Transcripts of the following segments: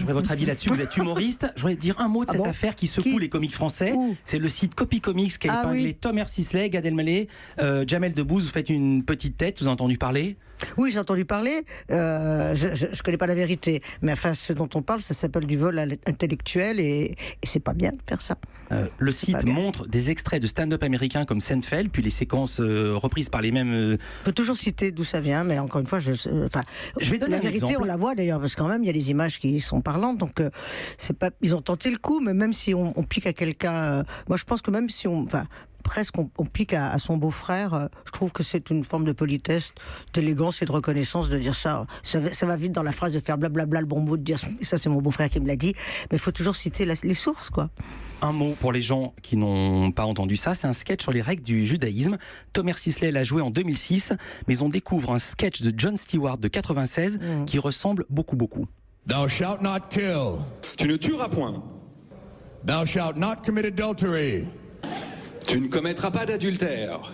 j'aurais votre avis là-dessus. Vous êtes humoriste. Je voudrais dire un mot de cette affaire qui secoue les comiques français. C'est le site Copy Comics qui a épinglé Thomas Sisley, Gad Elmaleh, Jamel Debbouze. Vous faites une petite tête, vous avez entendu parler? Oui, j'ai entendu parler. Je ne connais pas la vérité. Mais enfin, ce dont on parle, ça s'appelle du vol intellectuel et c'est pas bien de faire ça. Le site montre des extraits de stand-up américains comme Seinfeld, puis les séquences reprises par les mêmes... Il faut toujours citer d'où ça vient, mais encore une fois, je vais donner la vérité, exemple. on la voit d'ailleurs, parce que quand même, il y a des images qui sont parlantes. Donc, c'est pas, ils ont tenté le coup, mais même si on pique à quelqu'un... moi, je pense que même si presque on pique à son beau-frère, je trouve que c'est une forme de politesse, d'élégance et de reconnaissance de dire ça. Ça va vite dans la phrase de faire blablabla le bon mot, de dire ça c'est mon beau-frère qui me l'a dit, mais il faut toujours citer les sources, quoi. Un mot pour les gens qui n'ont pas entendu ça, c'est un sketch sur les règles du judaïsme. Thomas Sisley l'a joué en 2006, mais on découvre un sketch de Jon Stewart de 96 qui ressemble beaucoup. Thou shalt not kill. Tu ne tueras point. Thou shalt not commit adultery. Tu ne commettras pas d'adultère.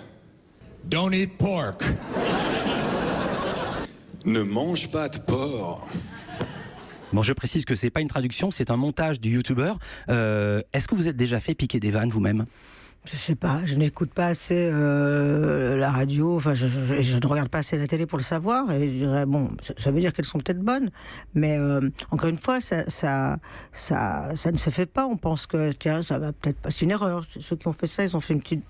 Don't eat pork. Ne mange pas de porc. Bon, je précise que c'est pas une traduction, c'est un montage du youtubeur. Est-ce que vous êtes déjà fait piquer des vannes vous-même ? Je sais pas, je n'écoute pas assez la radio, enfin je ne regarde pas assez la télé pour le savoir, et je dirais, bon, ça veut dire qu'elles sont peut-être bonnes, mais encore une fois, ça ne se fait pas, on pense que, tiens, ça va peut-être pas, c'est une erreur, ceux qui ont fait ça, ils ont fait une petite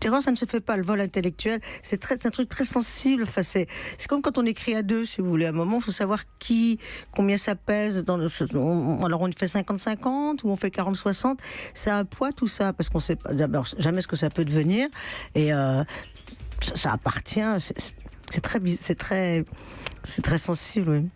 erreur, ça ne se fait pas, le vol intellectuel, c'est un truc très sensible, enfin, c'est comme quand on écrit à deux, si vous voulez, à un moment, il faut savoir combien ça pèse, alors on fait 50-50, ou on fait 40-60, ça a un poids tout ça, parce qu'on sait pas, d'abord, jamais ce que ça peut devenir, et ça appartient, c'est très sensible, oui.